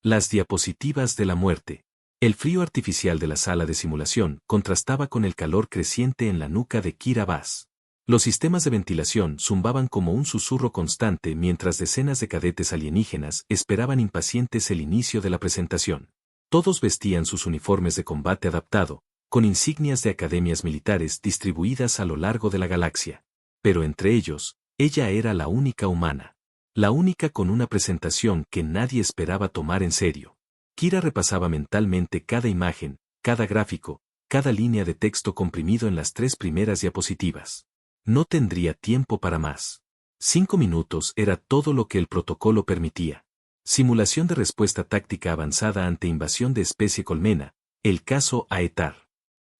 Las diapositivas de la muerte. El frío artificial de la sala de simulación contrastaba con el calor creciente en la nuca de Kira Bass. Los sistemas de ventilación zumbaban como un susurro constante mientras decenas de cadetes alienígenas esperaban impacientes el inicio de la presentación. Todos vestían sus uniformes de combate adaptado, con insignias de academias militares distribuidas a lo largo de la galaxia. Pero entre ellos, ella era la única humana. La única con una presentación que nadie esperaba tomar en serio. Kira repasaba mentalmente cada imagen, cada gráfico, cada línea de texto comprimido en las 3 primeras diapositivas. No tendría tiempo para más. 5 minutos era todo lo que el protocolo permitía. Simulación de respuesta táctica avanzada ante invasión de especie colmena, el caso Aetar.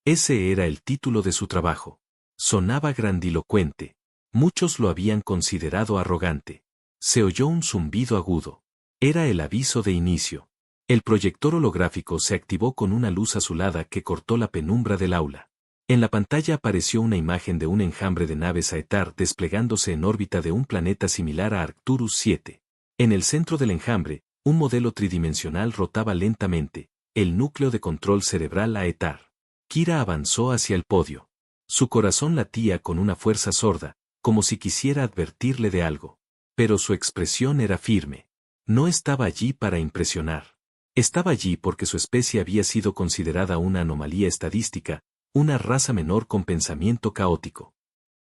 Ese era el título de su trabajo. Sonaba grandilocuente. Muchos lo habían considerado arrogante. Se oyó un zumbido agudo. Era el aviso de inicio. El proyector holográfico se activó con una luz azulada que cortó la penumbra del aula. En la pantalla apareció una imagen de un enjambre de naves Aetar desplegándose en órbita de un planeta similar a Arcturus 7. En el centro del enjambre, un modelo tridimensional rotaba lentamente, el núcleo de control cerebral Aetar. Kira avanzó hacia el podio. Su corazón latía con una fuerza sorda, como si quisiera advertirle de algo. Pero su expresión era firme. No estaba allí para impresionar. Estaba allí porque su especie había sido considerada una anomalía estadística, una raza menor con pensamiento caótico.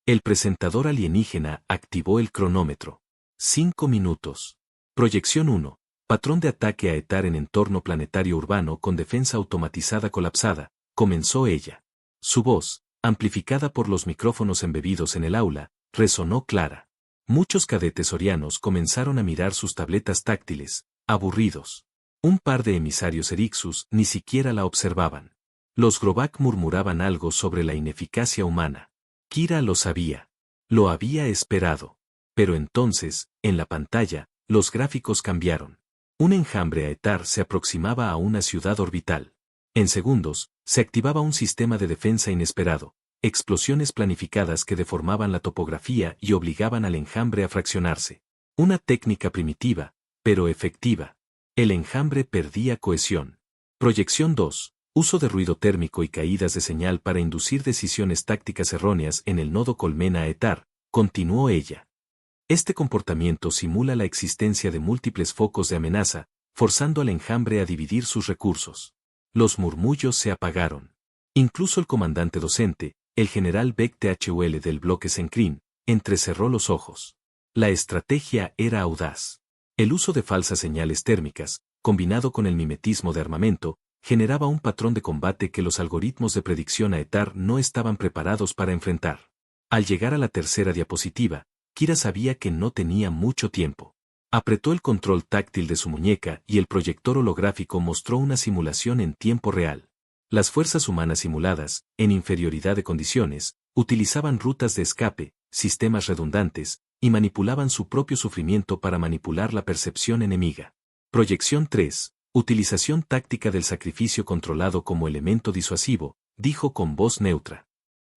El presentador alienígena activó el cronómetro. 5 minutos. Proyección 1. Patrón de ataque a Aetar en entorno planetario urbano con defensa automatizada colapsada, comenzó ella. Su voz, amplificada por los micrófonos embebidos en el aula, resonó clara. Muchos cadetes orianos comenzaron a mirar sus tabletas táctiles, aburridos. Un par de emisarios Erixus ni siquiera la observaban. Los Grobak murmuraban algo sobre la ineficacia humana. Kira lo sabía. Lo había esperado. Pero entonces, en la pantalla, los gráficos cambiaron. Un enjambre Aetar se aproximaba a una ciudad orbital. En segundos, se activaba un sistema de defensa inesperado. Explosiones planificadas que deformaban la topografía y obligaban al enjambre a fraccionarse. Una técnica primitiva, pero efectiva. El enjambre perdía cohesión. Proyección 2. Uso de ruido térmico y caídas de señal para inducir decisiones tácticas erróneas en el nodo colmena Aetar, continuó ella. Este comportamiento simula la existencia de múltiples focos de amenaza, forzando al enjambre a dividir sus recursos. Los murmullos se apagaron. Incluso el comandante docente, el general Beck THUL del bloque Sencrin, entrecerró los ojos. La estrategia era audaz. El uso de falsas señales térmicas, combinado con el mimetismo de armamento, generaba un patrón de combate que los algoritmos de predicción Aetar no estaban preparados para enfrentar. Al llegar a la tercera diapositiva, Kira sabía que no tenía mucho tiempo. Apretó el control táctil de su muñeca y el proyector holográfico mostró una simulación en tiempo real. Las fuerzas humanas simuladas, en inferioridad de condiciones, utilizaban rutas de escape, sistemas redundantes, y manipulaban su propio sufrimiento para manipular la percepción enemiga. Proyección 3. Utilización táctica del sacrificio controlado como elemento disuasivo, dijo con voz neutra.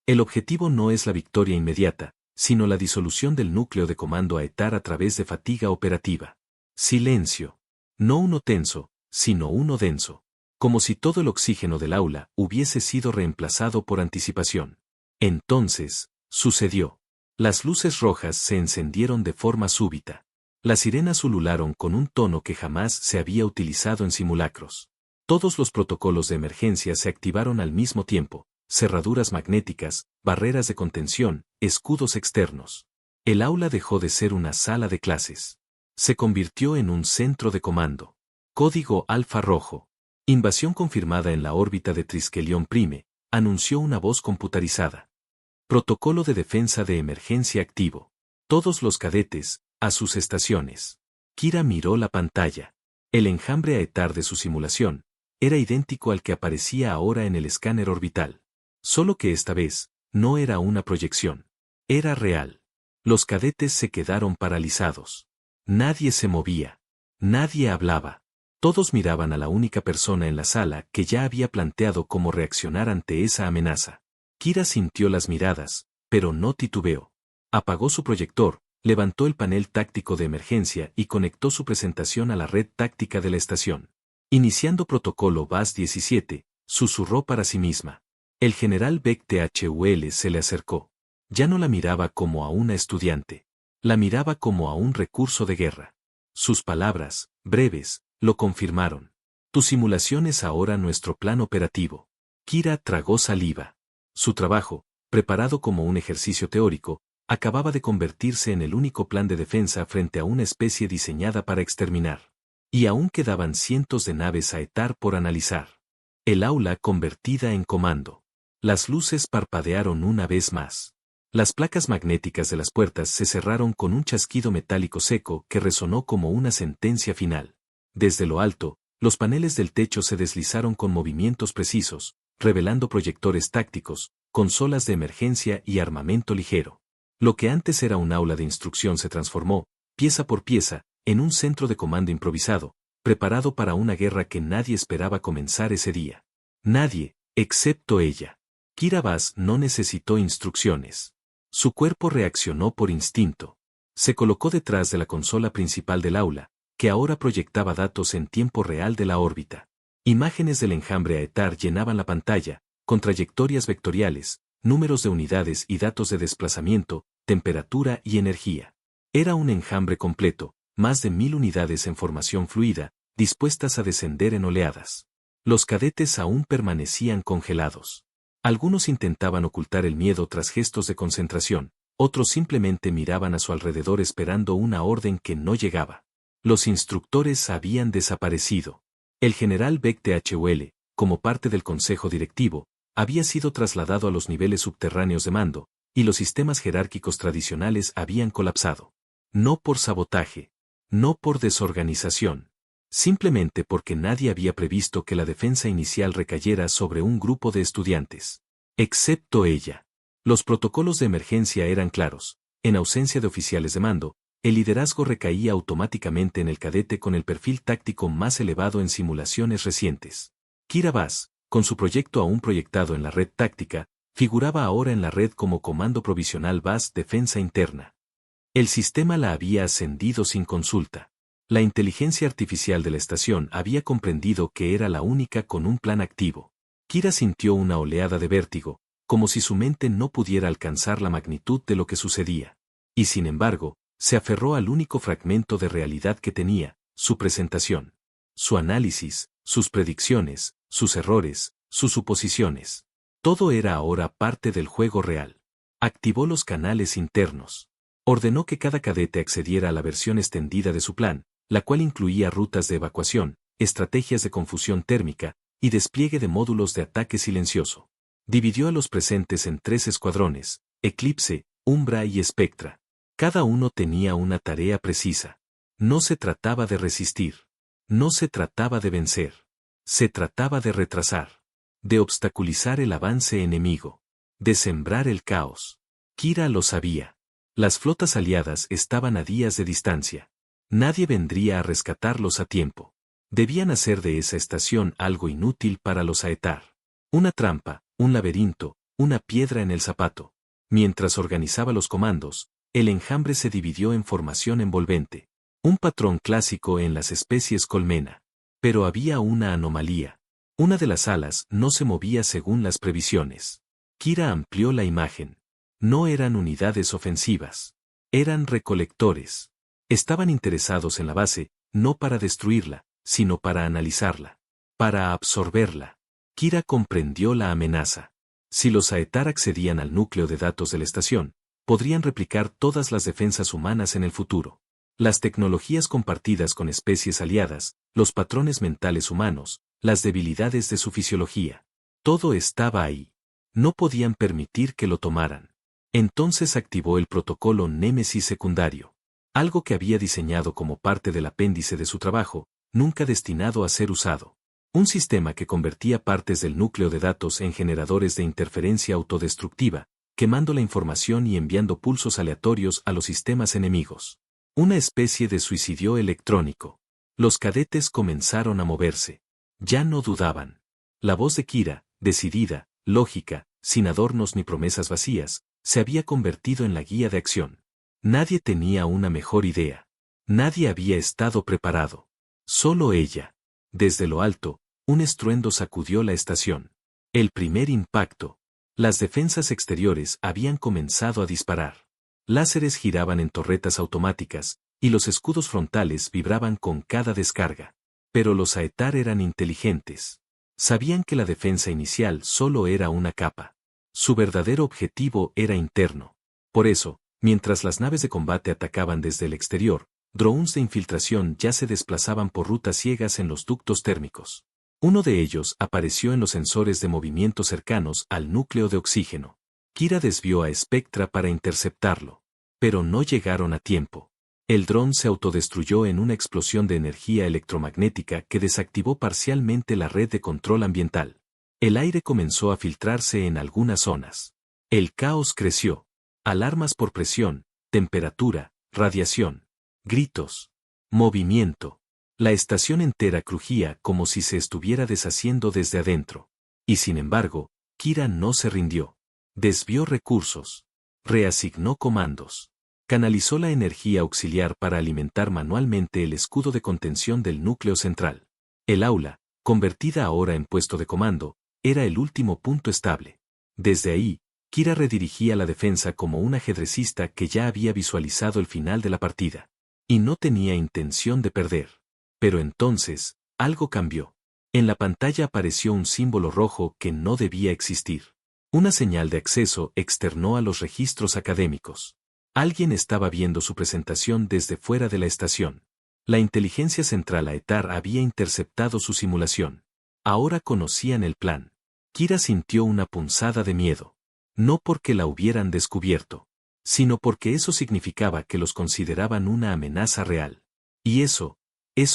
El objetivo no es la victoria inmediata, sino la disolución del núcleo de comando Aetar a través de fatiga operativa. Silencio. No uno tenso, sino uno denso. Como si todo el oxígeno del aula hubiese sido reemplazado por anticipación. Entonces, sucedió. Las luces rojas se encendieron de forma súbita. Las sirenas ulularon con un tono que jamás se había utilizado en simulacros. Todos los protocolos de emergencia se activaron al mismo tiempo, cerraduras magnéticas, barreras de contención, escudos externos. El aula dejó de ser una sala de clases. Se convirtió en un centro de comando. Código alfa rojo. Invasión confirmada en la órbita de Triskelion Prime, anunció una voz computarizada. Protocolo de defensa de emergencia activo. Todos los cadetes, a sus estaciones. Kira miró la pantalla. El enjambre Aetar de su simulación era idéntico al que aparecía ahora en el escáner orbital. Solo que esta vez, no era una proyección. Era real. Los cadetes se quedaron paralizados. Nadie se movía. Nadie hablaba. Todos miraban a la única persona en la sala que ya había planteado cómo reaccionar ante esa amenaza. Kira sintió las miradas, pero no titubeó. Apagó su proyector, levantó el panel táctico de emergencia y conectó su presentación a la red táctica de la estación. Iniciando protocolo VAS-17, susurró para sí misma. El general Beck THUL se le acercó. Ya no la miraba como a una estudiante. La miraba como a un recurso de guerra. Sus palabras, breves, lo confirmaron. Tu simulación es ahora nuestro plan operativo. Kira tragó saliva. Su trabajo, preparado como un ejercicio teórico, acababa de convertirse en el único plan de defensa frente a una especie diseñada para exterminar. Y aún quedaban cientos de naves Aetar por analizar. El aula convertida en comando. Las luces parpadearon una vez más. Las placas magnéticas de las puertas se cerraron con un chasquido metálico seco que resonó como una sentencia final. Desde lo alto, los paneles del techo se deslizaron con movimientos precisos, revelando proyectores tácticos, consolas de emergencia y armamento ligero. Lo que antes era un aula de instrucción se transformó, pieza por pieza, en un centro de comando improvisado, preparado para una guerra que nadie esperaba comenzar ese día. Nadie, excepto ella. Kira Bass no necesitó instrucciones. Su cuerpo reaccionó por instinto. Se colocó detrás de la consola principal del aula, que ahora proyectaba datos en tiempo real de la órbita. Imágenes del enjambre Aetar llenaban la pantalla, con trayectorias vectoriales, números de unidades y datos de desplazamiento, temperatura y energía. Era un enjambre completo, más de 1000 unidades en formación fluida, dispuestas a descender en oleadas. Los cadetes aún permanecían congelados. Algunos intentaban ocultar el miedo tras gestos de concentración, otros simplemente miraban a su alrededor esperando una orden que no llegaba. Los instructores habían desaparecido. El general Beck THUL, como parte del consejo directivo, había sido trasladado a los niveles subterráneos de mando, y los sistemas jerárquicos tradicionales habían colapsado. No por sabotaje. No por desorganización. Simplemente porque nadie había previsto que la defensa inicial recayera sobre un grupo de estudiantes. Excepto ella. Los protocolos de emergencia eran claros. En ausencia de oficiales de mando, el liderazgo recaía automáticamente en el cadete con el perfil táctico más elevado en simulaciones recientes. Kira Bass, con su proyecto aún proyectado en la red táctica, figuraba ahora en la red como Comando Provisional Bass Defensa Interna. El sistema la había ascendido sin consulta. La inteligencia artificial de la estación había comprendido que era la única con un plan activo. Kira sintió una oleada de vértigo, como si su mente no pudiera alcanzar la magnitud de lo que sucedía. Y sin embargo, se aferró al único fragmento de realidad que tenía, su presentación. Su análisis, sus predicciones, sus errores, sus suposiciones. Todo era ahora parte del juego real. Activó los canales internos. Ordenó que cada cadete accediera a la versión extendida de su plan, la cual incluía rutas de evacuación, estrategias de confusión térmica, y despliegue de módulos de ataque silencioso. Dividió a los presentes en 3 escuadrones, Eclipse, Umbra y Spectra. Cada uno tenía una tarea precisa. No se trataba de resistir. No se trataba de vencer. Se trataba de retrasar. De obstaculizar el avance enemigo. De sembrar el caos. Kira lo sabía. Las flotas aliadas estaban a días de distancia. Nadie vendría a rescatarlos a tiempo. Debían hacer de esa estación algo inútil para los Aetar. Una trampa, un laberinto, una piedra en el zapato. Mientras organizaba los comandos, el enjambre se dividió en formación envolvente. Un patrón clásico en las especies colmena. Pero había una anomalía. Una de las alas no se movía según las previsiones. Kira amplió la imagen. No eran unidades ofensivas. Eran recolectores. Estaban interesados en la base, no para destruirla, sino para analizarla. Para absorberla. Kira comprendió la amenaza. Si los Aetar accedían al núcleo de datos de la estación, podrían replicar todas las defensas humanas en el futuro. Las tecnologías compartidas con especies aliadas, los patrones mentales humanos, las debilidades de su fisiología. Todo estaba ahí. No podían permitir que lo tomaran. Entonces activó el protocolo Némesis secundario. Algo que había diseñado como parte del apéndice de su trabajo, nunca destinado a ser usado. Un sistema que convertía partes del núcleo de datos en generadores de interferencia autodestructiva, quemando la información y enviando pulsos aleatorios a los sistemas enemigos. Una especie de suicidio electrónico. Los cadetes comenzaron a moverse. Ya no dudaban. La voz de Kira, decidida, lógica, sin adornos ni promesas vacías, se había convertido en la guía de acción. Nadie tenía una mejor idea. Nadie había estado preparado. Solo ella. Desde lo alto, un estruendo sacudió la estación. El primer impacto. Las defensas exteriores habían comenzado a disparar. Láseres giraban en torretas automáticas, y los escudos frontales vibraban con cada descarga. Pero los Aetar eran inteligentes. Sabían que la defensa inicial solo era una capa. Su verdadero objetivo era interno. Por eso, mientras las naves de combate atacaban desde el exterior, drones de infiltración ya se desplazaban por rutas ciegas en los ductos térmicos. Uno de ellos apareció en los sensores de movimiento cercanos al núcleo de oxígeno. Kira desvió a Spectra para interceptarlo. Pero no llegaron a tiempo. El dron se autodestruyó en una explosión de energía electromagnética que desactivó parcialmente la red de control ambiental. El aire comenzó a filtrarse en algunas zonas. El caos creció. Alarmas por presión, temperatura, radiación, gritos, movimiento. La estación entera crujía como si se estuviera deshaciendo desde adentro. Y sin embargo, Kira no se rindió. Desvió recursos. Reasignó comandos. Canalizó la energía auxiliar para alimentar manualmente el escudo de contención del núcleo central. El aula, convertida ahora en puesto de comando, era el último punto estable. Desde ahí, Kira redirigía la defensa como un ajedrecista que ya había visualizado el final de la partida. Y no tenía intención de perder. Pero entonces, algo cambió. En la pantalla apareció un símbolo rojo que no debía existir. Una señal de acceso externó a los registros académicos. Alguien estaba viendo su presentación desde fuera de la estación. La inteligencia central Aetar había interceptado su simulación. Ahora conocían el plan. Kira sintió una punzada de miedo. No porque la hubieran descubierto, sino porque eso significaba que los consideraban una amenaza real. Y eso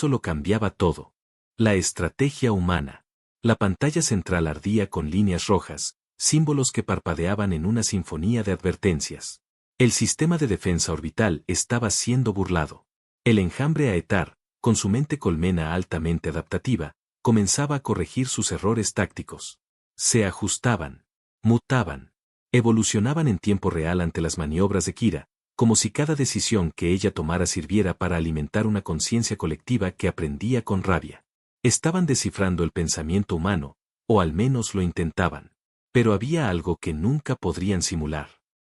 lo cambiaba todo. La estrategia humana. La pantalla central ardía con líneas rojas, símbolos que parpadeaban en una sinfonía de advertencias. El sistema de defensa orbital estaba siendo burlado. El enjambre Aetar, con su mente colmena altamente adaptativa, comenzaba a corregir sus errores tácticos. Se ajustaban, mutaban, evolucionaban en tiempo real ante las maniobras de Kira, como si cada decisión que ella tomara sirviera para alimentar una conciencia colectiva que aprendía con rabia. Estaban descifrando el pensamiento humano, o al menos lo intentaban. Pero había algo que nunca podrían simular.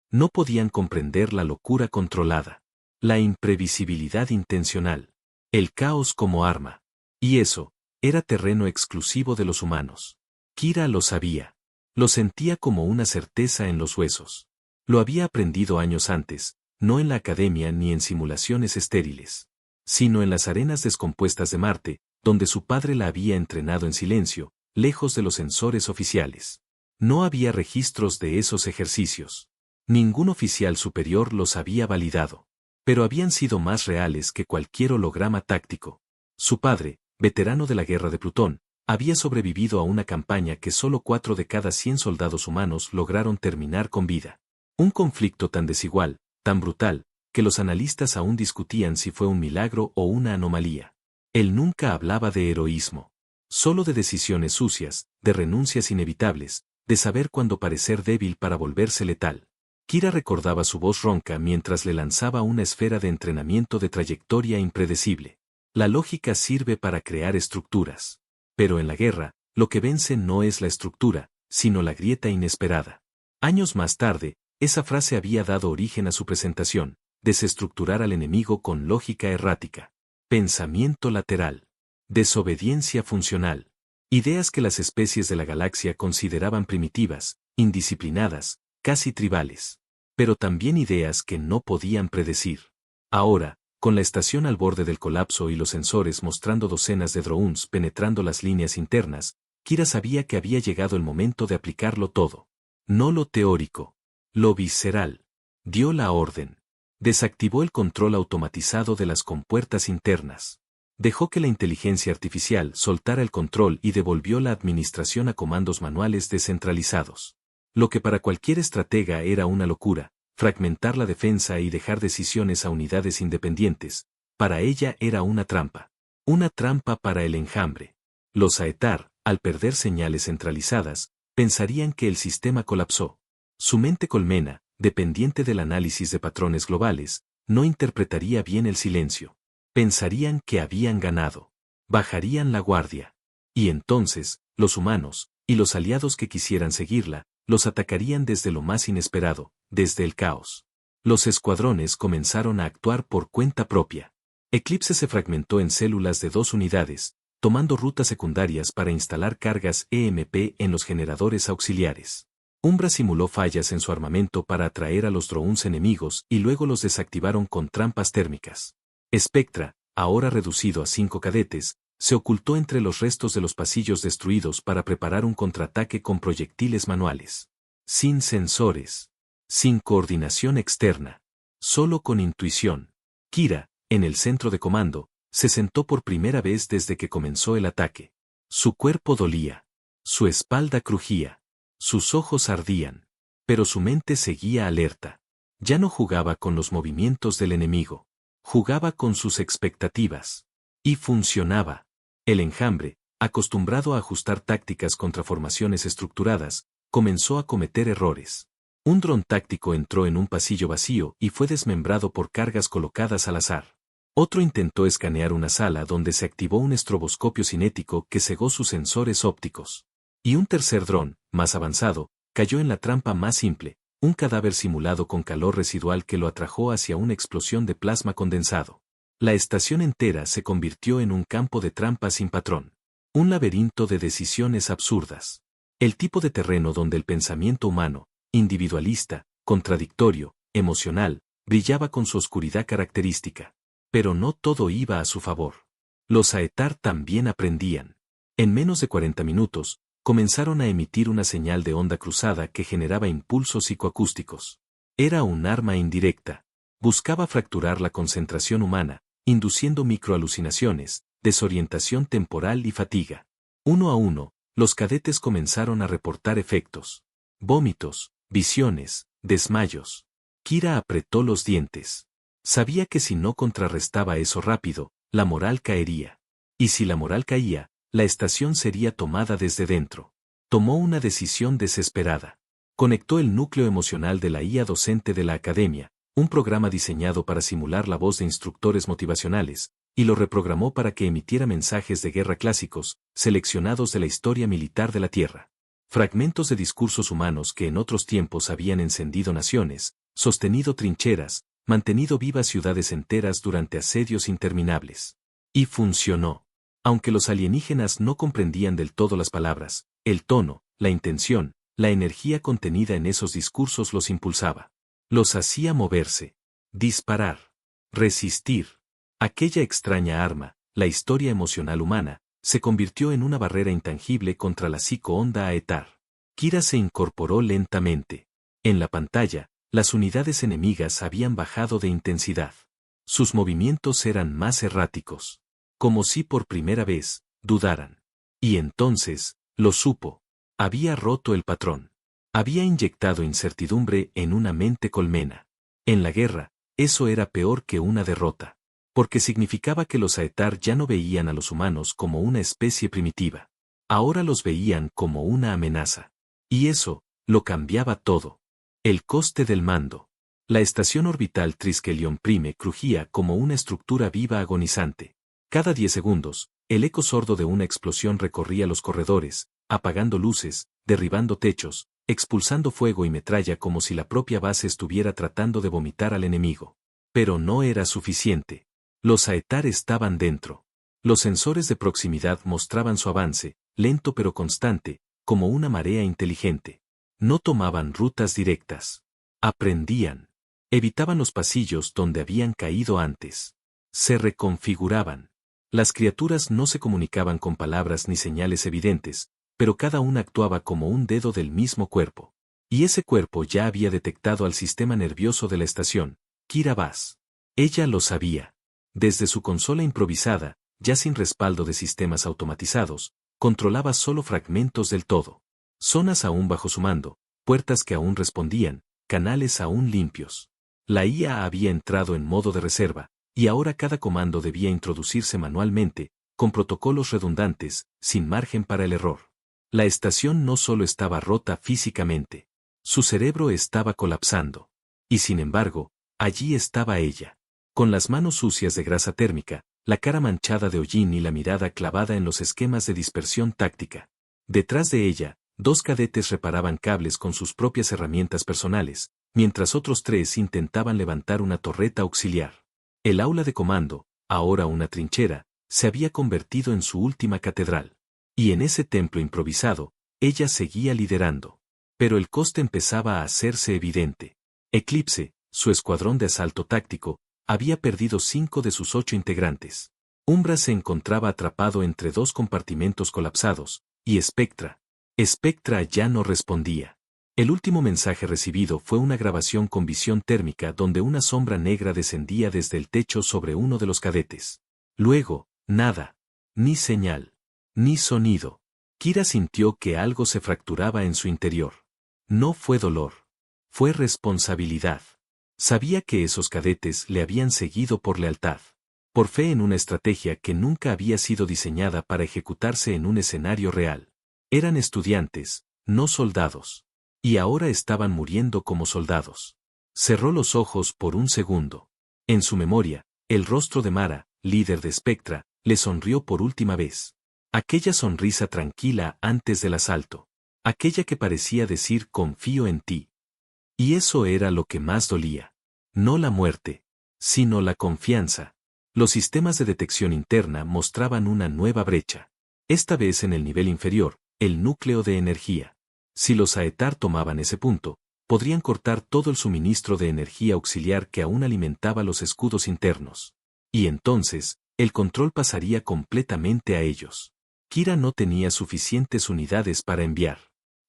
No podían comprender la locura controlada, la imprevisibilidad intencional, el caos como arma. Y eso era terreno exclusivo de los humanos. Kira lo sabía. Lo sentía como una certeza en los huesos. Lo había aprendido años antes, no en la academia ni en simulaciones estériles, sino en las arenas descompuestas de Marte, donde su padre la había entrenado en silencio, lejos de los sensores oficiales. No había registros de esos ejercicios. Ningún oficial superior los había validado. Pero habían sido más reales que cualquier holograma táctico. Su padre, veterano de la guerra de Plutón, había sobrevivido a una campaña que solo 4 de cada 100 soldados humanos lograron terminar con vida. Un conflicto tan desigual, tan brutal, que los analistas aún discutían si fue un milagro o una anomalía. Él nunca hablaba de heroísmo. Solo de decisiones sucias, de renuncias inevitables, de saber cuándo parecer débil para volverse letal. Kira recordaba su voz ronca mientras le lanzaba una esfera de entrenamiento de trayectoria impredecible. La lógica sirve para crear estructuras. Pero en la guerra, lo que vence no es la estructura, sino la grieta inesperada. Años más tarde, esa frase había dado origen a su presentación: desestructurar al enemigo con lógica errática. Pensamiento lateral. Desobediencia funcional. Ideas que las especies de la galaxia consideraban primitivas, indisciplinadas, casi tribales. Pero también ideas que no podían predecir. Ahora, con la estación al borde del colapso y los sensores mostrando docenas de drones penetrando las líneas internas, Kira sabía que había llegado el momento de aplicarlo todo. No lo teórico, lo visceral. Dio la orden. Desactivó el control automatizado de las compuertas internas. Dejó que la inteligencia artificial soltara el control y devolvió la administración a comandos manuales descentralizados. Lo que para cualquier estratega era una locura, fragmentar la defensa y dejar decisiones a unidades independientes, para ella era una trampa. Una trampa para el enjambre. Los Aetar, al perder señales centralizadas, pensarían que el sistema colapsó. Su mente colmena, dependiente del análisis de patrones globales, no interpretaría bien el silencio. Pensarían que habían ganado. Bajarían la guardia. Y entonces, los humanos, y los aliados que quisieran seguirla, los atacarían desde lo más inesperado, desde el caos. Los escuadrones comenzaron a actuar por cuenta propia. Eclipse se fragmentó en células de 2 unidades, tomando rutas secundarias para instalar cargas EMP en los generadores auxiliares. Umbra simuló fallas en su armamento para atraer a los drones enemigos y luego los desactivaron con trampas térmicas. Spectra, ahora reducido a 5 cadetes, se ocultó entre los restos de los pasillos destruidos para preparar un contraataque con proyectiles manuales. Sin sensores. Sin coordinación externa. Solo con intuición. Kira, en el centro de comando, se sentó por primera vez desde que comenzó el ataque. Su cuerpo dolía. Su espalda crujía. Sus ojos ardían. Pero su mente seguía alerta. Ya no jugaba con los movimientos del enemigo. Jugaba con sus expectativas. Y funcionaba. El enjambre, acostumbrado a ajustar tácticas contra formaciones estructuradas, comenzó a cometer errores. Un dron táctico entró en un pasillo vacío y fue desmembrado por cargas colocadas al azar. Otro intentó escanear una sala donde se activó un estroboscopio cinético que cegó sus sensores ópticos. Y un tercer dron, más avanzado, cayó en la trampa más simple, un cadáver simulado con calor residual que lo atrajo hacia una explosión de plasma condensado. La estación entera se convirtió en un campo de trampas sin patrón. Un laberinto de decisiones absurdas. El tipo de terreno donde el pensamiento humano, individualista, contradictorio, emocional, brillaba con su oscuridad característica. Pero no todo iba a su favor. Los Aetar también aprendían. En menos de 40 minutos, comenzaron a emitir una señal de onda cruzada que generaba impulsos psicoacústicos. Era un arma indirecta. Buscaba fracturar la concentración humana, induciendo microalucinaciones, desorientación temporal y fatiga. Uno a uno, los cadetes comenzaron a reportar efectos. Vómitos, visiones, desmayos. Kira apretó los dientes. Sabía que si no contrarrestaba eso rápido, la moral caería. Y si la moral caía, la estación sería tomada desde dentro. Tomó una decisión desesperada. Conectó el núcleo emocional de la IA docente de la academia, un programa diseñado para simular la voz de instructores motivacionales, y lo reprogramó para que emitiera mensajes de guerra clásicos, seleccionados de la historia militar de la Tierra. Fragmentos de discursos humanos que en otros tiempos habían encendido naciones, sostenido trincheras, mantenido vivas ciudades enteras durante asedios interminables. Y funcionó. Aunque los alienígenas no comprendían del todo las palabras, el tono, la intención, la energía contenida en esos discursos los impulsaba. Los hacía moverse, disparar, resistir. Aquella extraña arma, la historia emocional humana, se convirtió en una barrera intangible contra la psico-onda Aetar. Kira se incorporó lentamente. En la pantalla, las unidades enemigas habían bajado de intensidad. Sus movimientos eran más erráticos. Como si por primera vez, dudaran. Y entonces, lo supo. Había roto el patrón. Había inyectado incertidumbre en una mente colmena. En la guerra, eso era peor que una derrota. Porque significaba que los Aetar ya no veían a los humanos como una especie primitiva. Ahora los veían como una amenaza. Y eso, lo cambiaba todo. El coste del mando. La estación orbital Triskelion Prime crujía como una estructura viva agonizante. Cada 10 segundos, el eco sordo de una explosión recorría los corredores, apagando luces, derribando techos, expulsando fuego y metralla como si la propia base estuviera tratando de vomitar al enemigo. Pero no era suficiente. Los Aetar estaban dentro. Los sensores de proximidad mostraban su avance, lento pero constante, como una marea inteligente. No tomaban rutas directas. Aprendían. Evitaban los pasillos donde habían caído antes. Se reconfiguraban. Las criaturas no se comunicaban con palabras ni señales evidentes, pero cada una actuaba como un dedo del mismo cuerpo. Y ese cuerpo ya había detectado al sistema nervioso de la estación, Kira Bass. Ella lo sabía. Desde su consola improvisada, ya sin respaldo de sistemas automatizados, controlaba solo fragmentos del todo. Zonas aún bajo su mando, puertas que aún respondían, canales aún limpios. La IA había entrado en modo de reserva, y ahora cada comando debía introducirse manualmente, con protocolos redundantes, sin margen para el error. La estación no solo estaba rota físicamente. Su cerebro estaba colapsando. Y sin embargo, allí estaba ella. Con las manos sucias de grasa térmica, la cara manchada de hollín y la mirada clavada en los esquemas de dispersión táctica. Detrás de ella, 2 cadetes reparaban cables con sus propias herramientas personales, mientras otros 3 intentaban levantar una torreta auxiliar. El aula de comando, ahora una trinchera, se había convertido en su última catedral. Y en ese templo improvisado, ella seguía liderando. Pero el coste empezaba a hacerse evidente. Eclipse, su escuadrón de asalto táctico, había perdido 5 de sus 8 integrantes. Umbra se encontraba atrapado entre 2 compartimentos colapsados, y Spectra ya no respondía. El último mensaje recibido fue una grabación con visión térmica donde una sombra negra descendía desde el techo sobre uno de los cadetes. Luego, nada. Ni señal. Ni sonido. Kira sintió que algo se fracturaba en su interior. No fue dolor. Fue responsabilidad. Sabía que esos cadetes le habían seguido por lealtad. Por fe en una estrategia que nunca había sido diseñada para ejecutarse en un escenario real. Eran estudiantes, no soldados. Y ahora estaban muriendo como soldados. Cerró los ojos por un segundo. En su memoria, el rostro de Mara, líder de Spectra, le sonrió por última vez. Aquella sonrisa tranquila antes del asalto. Aquella que parecía decir confío en ti. Y eso era lo que más dolía. No la muerte, sino la confianza. Los sistemas de detección interna mostraban una nueva brecha. Esta vez en el nivel inferior, el núcleo de energía. Si los Aetar tomaban ese punto, podrían cortar todo el suministro de energía auxiliar que aún alimentaba los escudos internos. Y entonces, el control pasaría completamente a ellos. Kira no tenía suficientes unidades para enviar.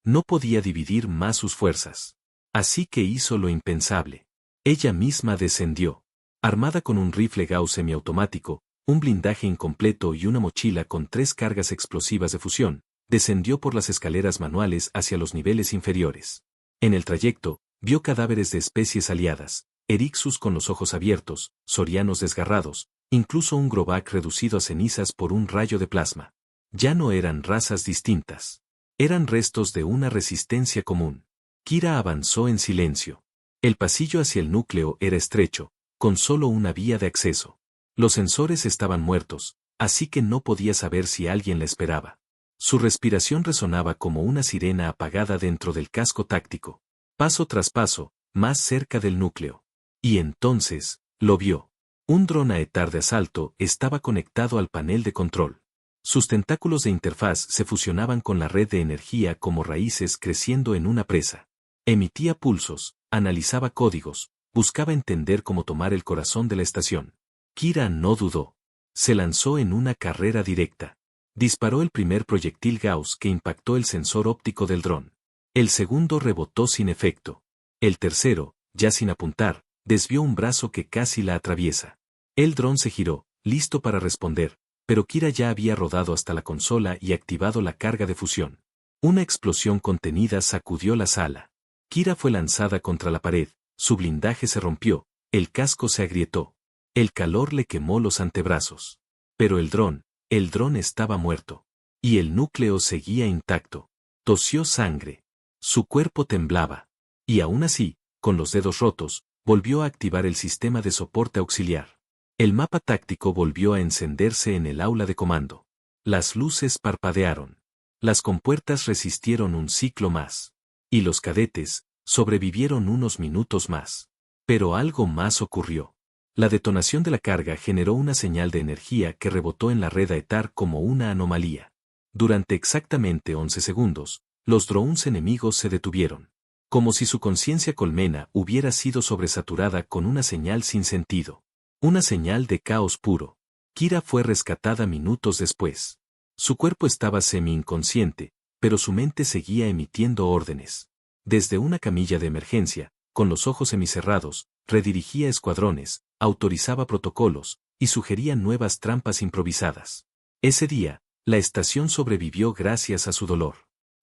No podía dividir más sus fuerzas. Así que hizo lo impensable. Ella misma descendió. Armada con un rifle Gauss semiautomático, un blindaje incompleto y una mochila con 3 cargas explosivas de fusión, descendió por las escaleras manuales hacia los niveles inferiores. En el trayecto, vio cadáveres de especies aliadas, Erixus con los ojos abiertos, Sorianos desgarrados, incluso un Grobak reducido a cenizas por un rayo de plasma. Ya no eran razas distintas. Eran restos de una resistencia común. Kira avanzó en silencio. El pasillo hacia el núcleo era estrecho, con solo una vía de acceso. Los sensores estaban muertos, así que no podía saber si alguien la esperaba. Su respiración resonaba como una sirena apagada dentro del casco táctico. Paso tras paso, más cerca del núcleo. Y entonces, lo vio. Un dron Aetar de asalto estaba conectado al panel de control. Sus tentáculos de interfaz se fusionaban con la red de energía como raíces creciendo en una presa. Emitía pulsos, analizaba códigos, buscaba entender cómo tomar el corazón de la estación. Kira no dudó. Se lanzó en una carrera directa. Disparó el primer proyectil Gauss que impactó el sensor óptico del dron. El segundo rebotó sin efecto. El tercero, ya sin apuntar, desvió un brazo que casi la atraviesa. El dron se giró, listo para responder, pero Kira ya había rodado hasta la consola y activado la carga de fusión. Una explosión contenida sacudió la sala. Kira fue lanzada contra la pared, su blindaje se rompió, el casco se agrietó. El calor le quemó los antebrazos. Pero el dron estaba muerto. Y el núcleo seguía intacto. Tosió sangre. Su cuerpo temblaba. Y aún así, con los dedos rotos, volvió a activar el sistema de soporte auxiliar. El mapa táctico volvió a encenderse en el aula de comando. Las luces parpadearon. Las compuertas resistieron un ciclo más. Y los cadetes sobrevivieron unos minutos más. Pero algo más ocurrió. La detonación de la carga generó una señal de energía que rebotó en la red Aetar como una anomalía. Durante exactamente 11 segundos, los drones enemigos se detuvieron. Como si su conciencia colmena hubiera sido sobresaturada con una señal sin sentido. Una señal de caos puro. Kira fue rescatada minutos después. Su cuerpo estaba semi-inconsciente, pero su mente seguía emitiendo órdenes. Desde una camilla de emergencia, con los ojos semicerrados, redirigía escuadrones, autorizaba protocolos, y sugería nuevas trampas improvisadas. Ese día, la estación sobrevivió gracias a su dolor.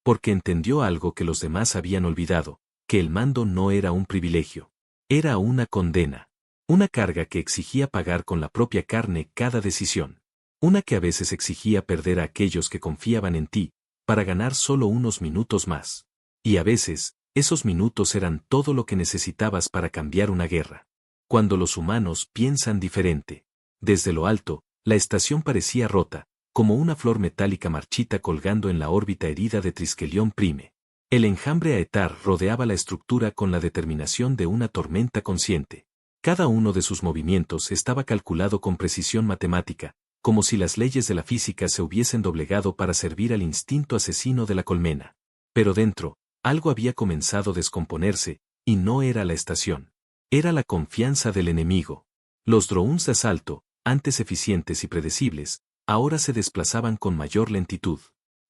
Porque entendió algo que los demás habían olvidado, que el mando no era un privilegio. Era una condena. Una carga que exigía pagar con la propia carne cada decisión. Una que a veces exigía perder a aquellos que confiaban en ti, para ganar solo unos minutos más. Y a veces, Esos minutos eran todo lo que necesitabas para cambiar una guerra. Cuando los humanos piensan diferente. Desde lo alto, la estación parecía rota, como una flor metálica marchita colgando en la órbita herida de Triskelion Prime. El enjambre Aetar rodeaba la estructura con la determinación de una tormenta consciente. Cada uno de sus movimientos estaba calculado con precisión matemática, como si las leyes de la física se hubiesen doblegado para servir al instinto asesino de la colmena. Pero dentro, algo había comenzado a descomponerse, y no era la estación. Era la confianza del enemigo. Los drones de asalto, antes eficientes y predecibles, ahora se desplazaban con mayor lentitud.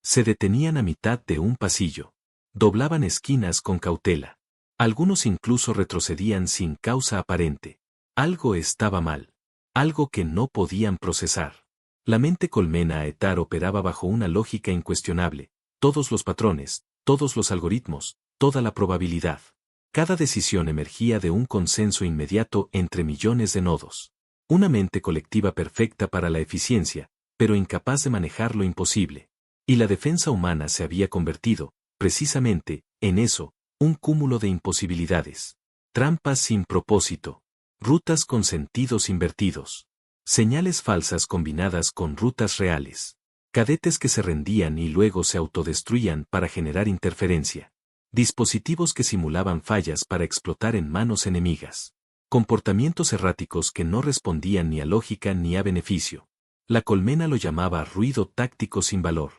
Se detenían a mitad de un pasillo. Doblaban esquinas con cautela. Algunos incluso retrocedían sin causa aparente. Algo estaba mal. Algo que no podían procesar. La mente colmena Aetar operaba bajo una lógica incuestionable. Todos los patrones, todos los algoritmos, toda la probabilidad. Cada decisión emergía de un consenso inmediato entre millones de nodos. Una mente colectiva perfecta para la eficiencia, pero incapaz de manejar lo imposible. Y la defensa humana se había convertido, precisamente, en eso, un cúmulo de imposibilidades. Trampas sin propósito. Rutas con sentidos invertidos. Señales falsas combinadas con rutas reales. Cadetes que se rendían y luego se autodestruían para generar interferencia. Dispositivos que simulaban fallas para explotar en manos enemigas. Comportamientos erráticos que no respondían ni a lógica ni a beneficio. La colmena lo llamaba ruido táctico sin valor.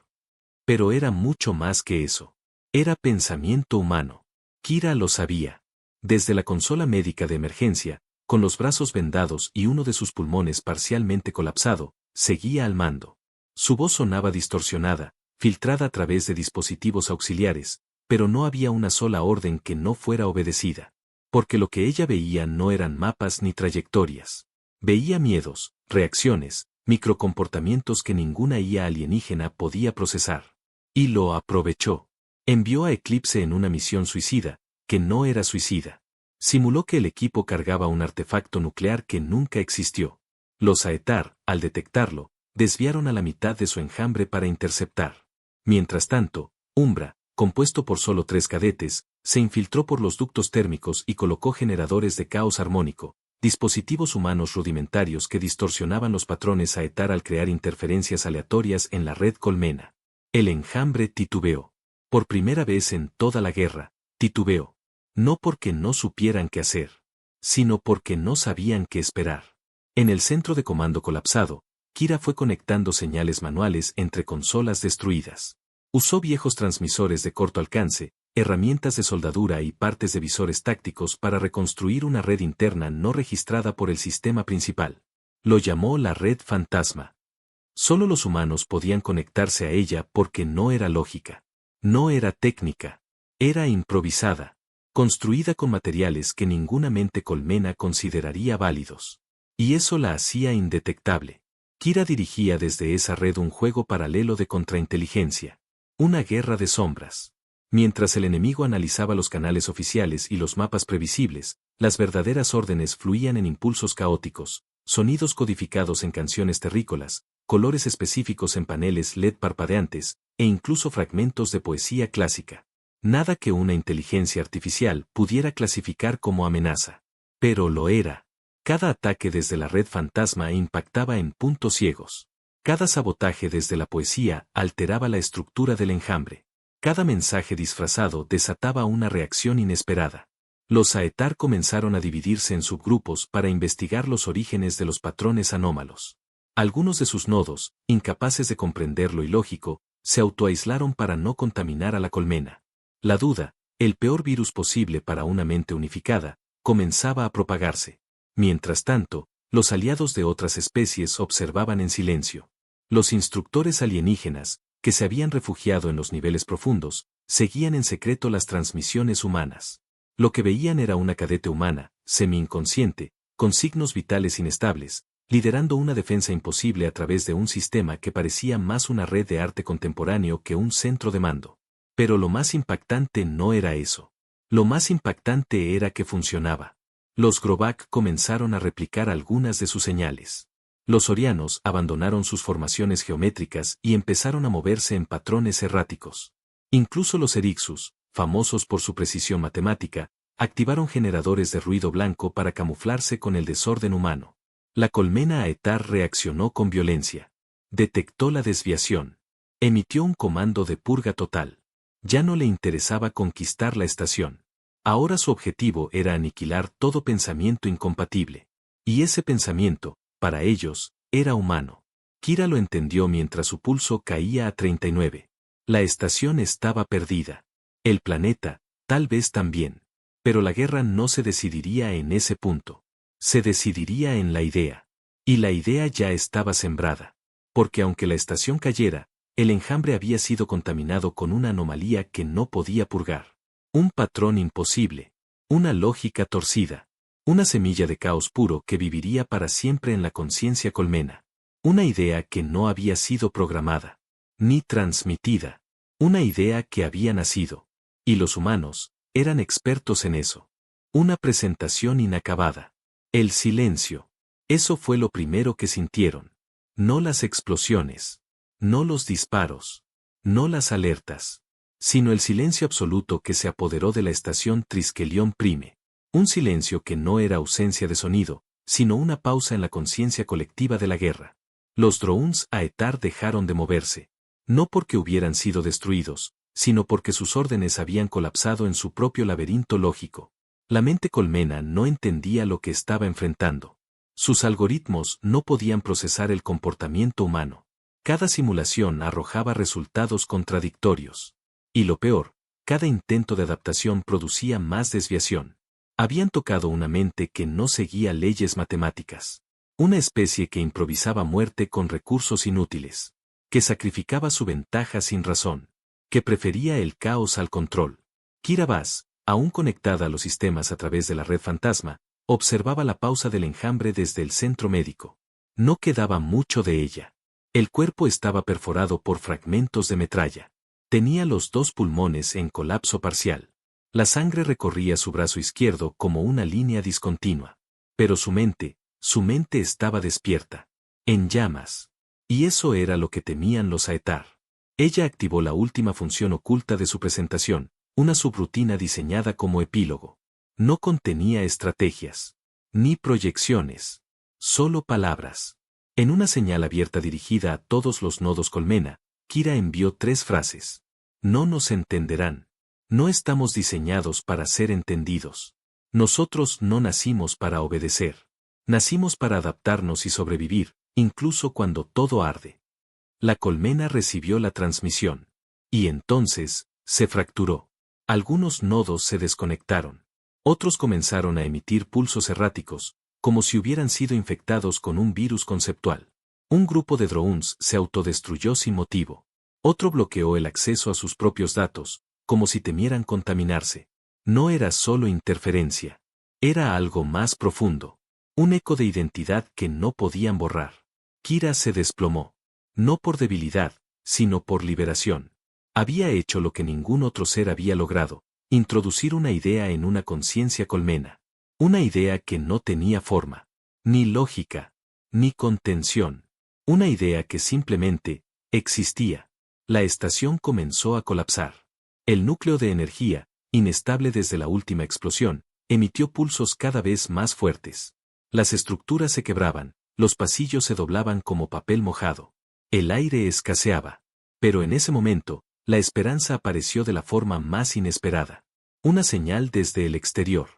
Pero era mucho más que eso. Era pensamiento humano. Kira lo sabía. Desde la consola médica de emergencia, con los brazos vendados y uno de sus pulmones parcialmente colapsado, seguía al mando. Su voz sonaba distorsionada, filtrada a través de dispositivos auxiliares, pero no había una sola orden que no fuera obedecida. Porque lo que ella veía no eran mapas ni trayectorias. Veía miedos, reacciones, microcomportamientos que ninguna IA alienígena podía procesar. Y lo aprovechó. Envió a Eclipse en una misión suicida, que no era suicida. Simuló que el equipo cargaba un artefacto nuclear que nunca existió. Los Aetar, al detectarlo, desviaron a la mitad de su enjambre para interceptar. Mientras tanto, Umbra, compuesto por solo 3 cadetes, se infiltró por los ductos térmicos y colocó generadores de caos armónico, dispositivos humanos rudimentarios que distorsionaban los patrones Aetar al crear interferencias aleatorias en la red colmena. El enjambre titubeó. Por primera vez en toda la guerra, titubeó. No porque no supieran qué hacer, sino porque no sabían qué esperar. En el centro de comando colapsado, Kira fue conectando señales manuales entre consolas destruidas. Usó viejos transmisores de corto alcance, herramientas de soldadura y partes de visores tácticos para reconstruir una red interna no registrada por el sistema principal. Lo llamó la red fantasma. Solo los humanos podían conectarse a ella porque no era lógica. No era técnica. Era improvisada. Construida con materiales que ninguna mente colmena consideraría válidos. Y eso la hacía indetectable. Kira dirigía desde esa red un juego paralelo de contrainteligencia. Una guerra de sombras. Mientras el enemigo analizaba los canales oficiales y los mapas previsibles, las verdaderas órdenes fluían en impulsos caóticos, sonidos codificados en canciones terrícolas, colores específicos en paneles LED parpadeantes, e incluso fragmentos de poesía clásica. Nada que una inteligencia artificial pudiera clasificar como amenaza. Pero lo era. Cada ataque desde la red fantasma impactaba en puntos ciegos. Cada sabotaje desde la poesía alteraba la estructura del enjambre. Cada mensaje disfrazado desataba una reacción inesperada. Los Aetar comenzaron a dividirse en subgrupos para investigar los orígenes de los patrones anómalos. Algunos de sus nodos, incapaces de comprender lo ilógico, se autoaislaron para no contaminar a la colmena. La duda, el peor virus posible para una mente unificada, comenzaba a propagarse. Mientras tanto, los aliados de otras especies observaban en silencio. Los instructores alienígenas, que se habían refugiado en los niveles profundos, seguían en secreto las transmisiones humanas. Lo que veían era una cadete humana, semi-inconsciente, con signos vitales inestables, liderando una defensa imposible a través de un sistema que parecía más una red de arte contemporáneo que un centro de mando. Pero lo más impactante no era eso. Lo más impactante era que funcionaba. Los Grobak comenzaron a replicar algunas de sus señales. Los Orianos abandonaron sus formaciones geométricas y empezaron a moverse en patrones erráticos. Incluso los Erixus, famosos por su precisión matemática, activaron generadores de ruido blanco para camuflarse con el desorden humano. La colmena Aetar reaccionó con violencia. Detectó la desviación. Emitió un comando de purga total. Ya no le interesaba conquistar la estación. Ahora su objetivo era aniquilar todo pensamiento incompatible. Y ese pensamiento, para ellos, era humano. Kira lo entendió mientras su pulso caía a 39. La estación estaba perdida. El planeta, tal vez también. Pero la guerra no se decidiría en ese punto. Se decidiría en la idea. Y la idea ya estaba sembrada. Porque aunque la estación cayera, el enjambre había sido contaminado con una anomalía que no podía purgar. Un patrón imposible. Una lógica torcida. Una semilla de caos puro que viviría para siempre en la conciencia colmena. Una idea que no había sido programada. Ni transmitida. Una idea que había nacido. Y los humanos eran expertos en eso. Una presentación inacabada. El silencio. Eso fue lo primero que sintieron. No las explosiones. No los disparos. No las alertas. Sino el silencio absoluto que se apoderó de la estación Triskelion Prime. Un silencio que no era ausencia de sonido, sino una pausa en la conciencia colectiva de la guerra. Los drones Aetar dejaron de moverse. No porque hubieran sido destruidos, sino porque sus órdenes habían colapsado en su propio laberinto lógico. La mente colmena no entendía lo que estaba enfrentando. Sus algoritmos no podían procesar el comportamiento humano. Cada simulación arrojaba resultados contradictorios. Y lo peor, cada intento de adaptación producía más desviación. Habían tocado una mente que no seguía leyes matemáticas. Una especie que improvisaba muerte con recursos inútiles. Que sacrificaba su ventaja sin razón. Que prefería el caos al control. Kira Bass, aún conectada a los sistemas a través de la red fantasma, observaba la pausa del enjambre desde el centro médico. No quedaba mucho de ella. El cuerpo estaba perforado por fragmentos de metralla. Tenía los dos pulmones en colapso parcial. La sangre recorría su brazo izquierdo como una línea discontinua. Pero su mente estaba despierta. En llamas. Y eso era lo que temían los Aetar. Ella activó la última función oculta de su presentación, una subrutina diseñada como epílogo. No contenía estrategias. Ni proyecciones. Solo palabras. En una señal abierta dirigida a todos los nodos colmena, Kira envió 3 frases. No nos entenderán. No estamos diseñados para ser entendidos. Nosotros no nacimos para obedecer. Nacimos para adaptarnos y sobrevivir, incluso cuando todo arde. La colmena recibió la transmisión. Y entonces, se fracturó. Algunos nodos se desconectaron. Otros comenzaron a emitir pulsos erráticos, como si hubieran sido infectados con un virus conceptual. Un grupo de drones se autodestruyó sin motivo. Otro bloqueó el acceso a sus propios datos, como si temieran contaminarse. No era solo interferencia. Era algo más profundo. Un eco de identidad que no podían borrar. Kira se desplomó. No por debilidad, sino por liberación. Había hecho lo que ningún otro ser había logrado, introducir una idea en una conciencia colmena. Una idea que no tenía forma, ni lógica, ni contención. Una idea que simplemente existía. La estación comenzó a colapsar. El núcleo de energía, inestable desde la última explosión, emitió pulsos cada vez más fuertes. Las estructuras se quebraban, los pasillos se doblaban como papel mojado. El aire escaseaba. Pero en ese momento, la esperanza apareció de la forma más inesperada. Una señal desde el exterior.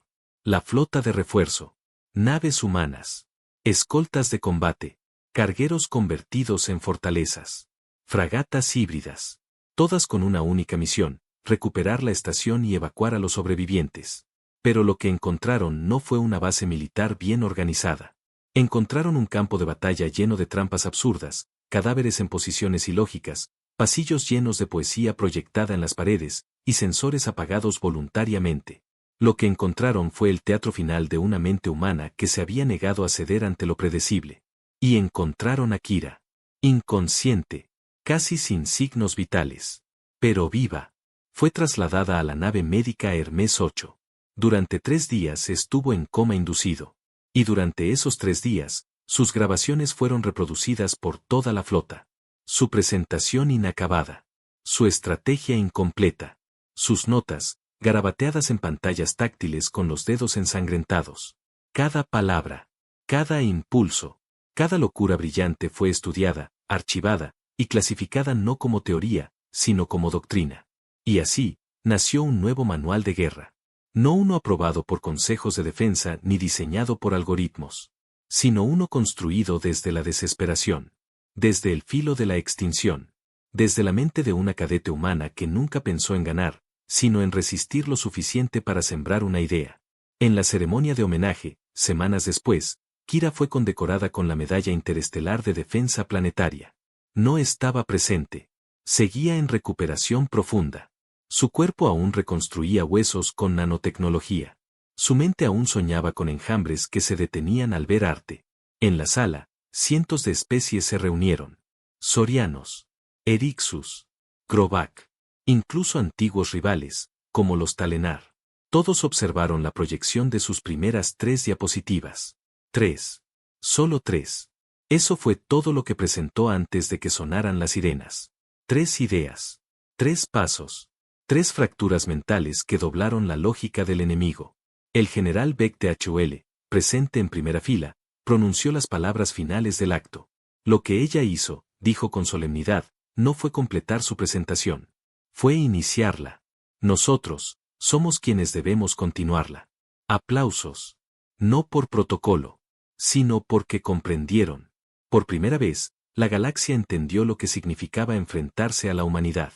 La flota de refuerzo. Naves humanas. Escoltas de combate. Cargueros convertidos en fortalezas. Fragatas híbridas. Todas con una única misión, recuperar la estación y evacuar a los sobrevivientes. Pero lo que encontraron no fue una base militar bien organizada. Encontraron un campo de batalla lleno de trampas absurdas, cadáveres en posiciones ilógicas, pasillos llenos de poesía proyectada en las paredes, y sensores apagados voluntariamente. Lo que encontraron fue el teatro final de una mente humana que se había negado a ceder ante lo predecible. Y encontraron a Kira. Inconsciente. Casi sin signos vitales. Pero viva. Fue trasladada a la nave médica Hermes 8. Durante 3 días estuvo en coma inducido. Y durante esos 3 días, sus grabaciones fueron reproducidas por toda la flota. Su presentación inacabada. Su estrategia incompleta. Sus notas, garabateadas en pantallas táctiles con los dedos ensangrentados. Cada palabra, cada impulso, cada locura brillante fue estudiada, archivada, y clasificada no como teoría, sino como doctrina. Y así, nació un nuevo manual de guerra. No uno aprobado por consejos de defensa ni diseñado por algoritmos, sino uno construido desde la desesperación, desde el filo de la extinción, desde la mente de una cadete humana que nunca pensó en ganar, sino en resistir lo suficiente para sembrar una idea. En la ceremonia de homenaje, semanas después, Kira fue condecorada con la Medalla Interestelar de Defensa Planetaria. No estaba presente. Seguía en recuperación profunda. Su cuerpo aún reconstruía huesos con nanotecnología. Su mente aún soñaba con enjambres que se detenían al ver arte. En la sala, cientos de especies se reunieron. Saurianos, Erixus, Crovac, incluso antiguos rivales, como los Talenar. Todos observaron la proyección de sus primeras 3 diapositivas. 3. Solo 3. Eso fue todo lo que presentó antes de que sonaran las sirenas. 3 ideas. 3 pasos. 3 fracturas mentales que doblaron la lógica del enemigo. El general Beck THUL, presente en primera fila, pronunció las palabras finales del acto. Lo que ella hizo, dijo con solemnidad, no fue completar su presentación. Fue iniciarla. Nosotros, somos quienes debemos continuarla. Aplausos. No por protocolo, sino porque comprendieron. Por primera vez, la galaxia entendió lo que significaba enfrentarse a la humanidad.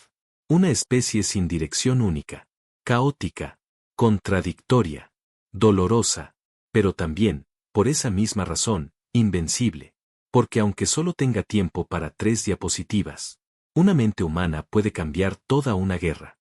Una especie sin dirección única, caótica, contradictoria, dolorosa, pero también, por esa misma razón, invencible. Porque aunque solo tenga tiempo para 3 diapositivas, una mente humana puede cambiar toda una guerra.